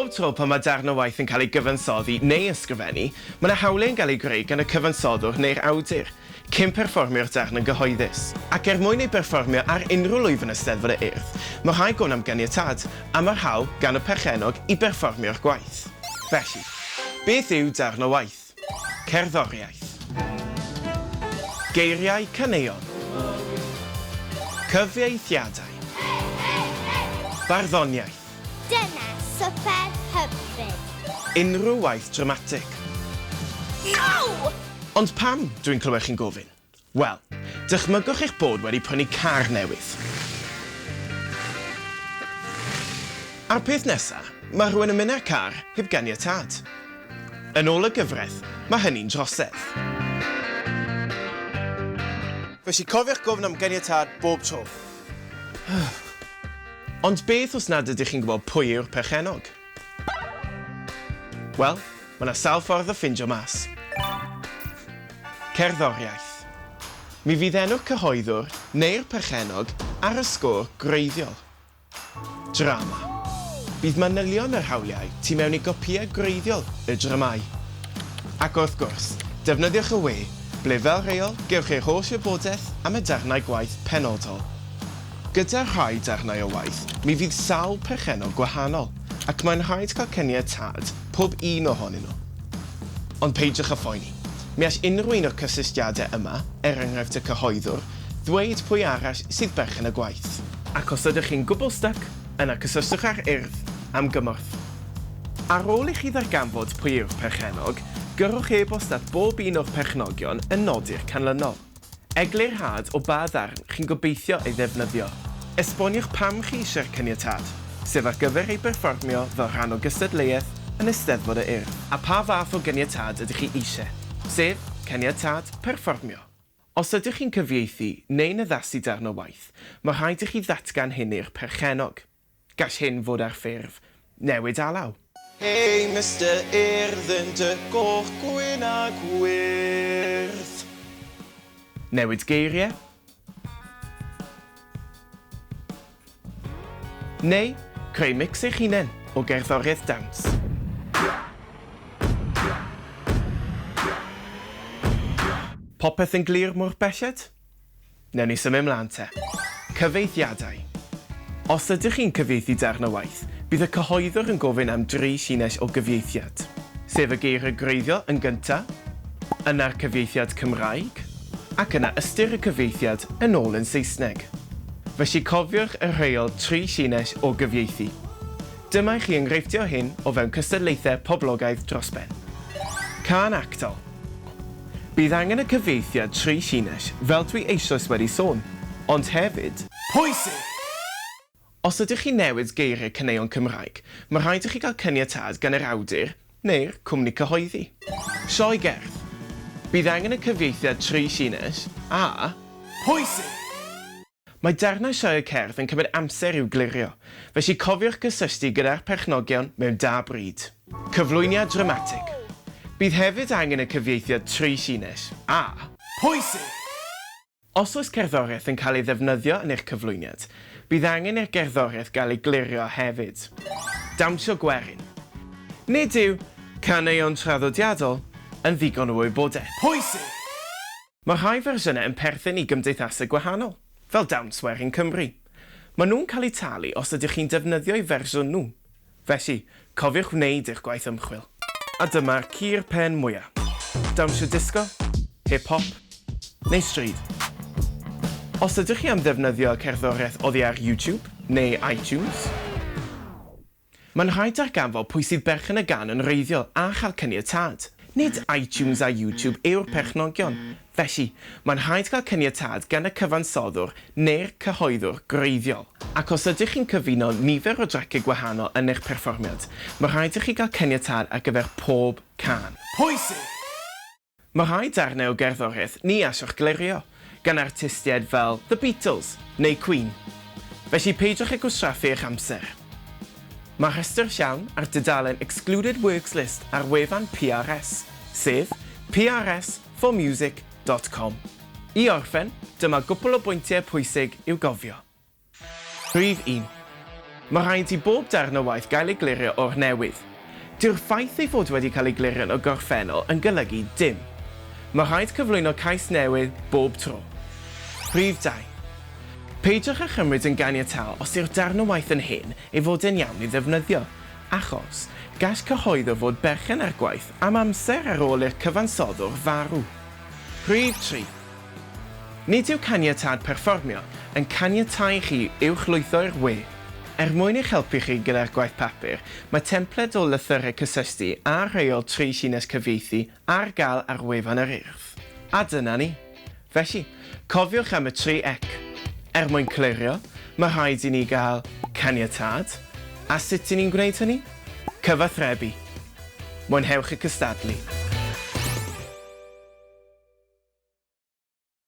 Bob tro pan mae darn o waith yn cael ei gyfansoddi neu ysgrifennu, mae yna hawliau'n cael ei greu gan y cyfansoddwr neu'r awdur, cyn perfformio'r darn yn gyhoeddus. Ac mwyn ei perfformio ar unrhyw lwyfan Eisteddfod y Urdd, mae rhaid gwn am ganiatad a mae'r hawl gan y perchenog i perfformio'r gwaith. Felly, beth yw darn o waith? Cerddoriaeth. Geiriau caneuon. Cyfieithiadau. Barddoniaeth. Dyna swper hyfryd. Unrhyw waith dramatic. No! Ond pam dwi'n clywed chi'n gofyn? Wel, dychmygwch eich bod wedi prynu car newydd. A'r peth nesaf, mae rhywun yn mynd â'r car heb ganiatad. Yn ôl y gyfraith, mae hynny'n drosedd. Felly cofiwch gofyn am ganiatad bob tro. Ond beth os nad ydych chi'n gwybod pwy yw'r perchenog? Wel, mae yna sawl ffordd o ffindio mas. Cerddoriaeth. Mi fydd enw'r cyhoeddwr neu'r perchenog ar y sgôr greiddiol. Drama. Bydd manylion yr hawliau tu mewn i gopïau greiddiol y dramau. Ac wrth gwrs, defnyddiwch y we ble fel reol gewch eich holl wybodaeth am y darnau gwaith penodol. Gyda rhai darnau o waith, mi fydd sawl perchenog gwahanol ac mae'n rhaid cael caniatad pob un ohonyn nhw. Ond peidiwch â phoeni. Mi all unrhyw un o'r cysylltiadau yma, enghraifft y cyhoeddwr, ddweud pwy arall sydd berchen y gwaith. Ac os ydych chi'n gwbl styc, yna cysylltwch â'r Urdd am gymorth. Ar ôl i chi ddarganfod pwy yw'r perchenog, gyrwch e-bost at bob un o'r perchnogion yn nodi'r canlynol. Eglurhad o ba ddarn chi'n gobeithio ei ddefnyddio. Esboniwch pam chi eisiau'r caniatad, sef ar gyfer ei berfformio fel rhan o gystadleuaeth yn Eisteddfod y Urdd. A pa fath o ganiatad ydych chi eisiau? Sef caniatad perfformio. Os ydych chi'n cyfieithu neu'n addasu darn o waith, mae rhaid i chi ddatgan hyn i'r perchenog. Gall hyn fod ar ffurf newid alaw. Hey, Mr. Urdd yn dy goch gwyn a gwyrdd. Newid geiriau. Neu creu mix eich hunain o gerddoriaeth dawns. Popeth yn glir mor belled? Newn ni symud mlaen te. Cyfieithiadau. Os ydych chi'n cyfieithu darn o waith, bydd y cyhoeddwr yn gofyn am 3 llinell o gyfieithiad, sef y geiriau greiddiol yn gyntaf, yna'r cyfieithiad Cymraeg, ac yna ystyr y cyfieithiad yn ôl yn Saesneg. Felly cofiwch y rheol 3 llinell o gyfieithu. Dyma i chi enghreifftiau hyn o fewn cystadlaethau poblogaidd dros ben. Can actol. Bydd angen y cyfieithiad 3 llinell fel dwi eisoes wedi sôn, ond hefyd, pwysig! Os ydych chi newid geiriau caneuon Cymraeg, mae rhaid i chi gael caniatad gan yr awdur neu'r cwmni cyhoeddi. Sioe gerdd. Bydd angen y cyfieithiad 3 llinell a pwysig! Mae darnau sioe cerdd yn cymryd amser i'w glirio, felly cofiwch gysylltu gyda'r perchnogion mewn 2 bryd. Cyflwyniad dramatig. Bydd hefyd angen y cyfieithiad 3 llinell a pwysig! Os oes cerddoriaeth yn cael ei ddefnyddio yn eich cyflwyniad, bydd angen i'r gerddoriaeth gael ei glirio hefyd. Dawnsio gwerin. Nid yw caneuon traddodiadol yn ddigon o wybodaeth. Pwysig! Mae rhai fersiynau yn perthyn i gymdeithasau gwahanol, fel Dawns Werin Cymru. Maen nhw'n cael eu talu os ydych chi'n defnyddio eu fersiwn nhw. Felly, cofiwch wneud eich gwaith ymchwil. A dyma'r cur pen mwyaf. Dawnsio disco, hip-hop, neu stryd. Os ydych chi am ddefnyddio cerddoriaeth oddi ar YouTube neu iTunes, mae'n rhaid darganfod pwy sydd berchen y gan yn wreiddiol a chael caniatad. Nid iTunes a YouTube yw'r perchnogion. Felly, mae'n rhaid cael caniatad gan y cyfansoddwr neu'r cyhoeddwr greiddiol. Ac os ydych chi'n cyfuno nifer o dracau gwahanol yn eich perfformiad, mae rhaid i chi gael caniatad ar gyfer pob can. Pwysig! Mae rhaid darnau o gerddoriaeth ni allwch glirio, gan artistiaid fel The Beatles neu Queen. Felly peidiwch â gwastraffu eich amser. Mae rhestr llawn ar dudalen Excluded Works List ar wefan PRS, sef prs4music.com. I orffen, dyma gwpl o bwyntiau pwysig i'w gofio. Rhif 1. Mae rhaid i bob darn o waith gael ei glirio o'r newydd. Dyw'r ffaith ei fod wedi cael ei glirio yn y gorffennol yn golygu dim. Mae rhaid cyflwyno cais newydd bob tro. Rhif 2. Peidiwch â chymryd yn ganiataol os yw'r darn o waith yn hyn ei fod yn iawn i ddefnyddio, achos gall cyhoeddo fod berchen ar gwaith am amser ar ôl i'r cyfansoddwr farw. Rhif 3. Nid yw caniatâd perfformio yn caniatáu chi uwchlwytho'r we. Mwyn eich helpu chi gyda'r gwaith papur, mae templed o lythyrau cysylltu a rheol treisinus cyfieithu ar gael ar wefan yr urdd. A dyna ni. Felly, cofiwch am y 3 mwyn clirio, mae rhaid i ni gael caniatâd. A sut i ni'n gwneud hynny? Cyfathrebu. Mwynhewch y cystadlu.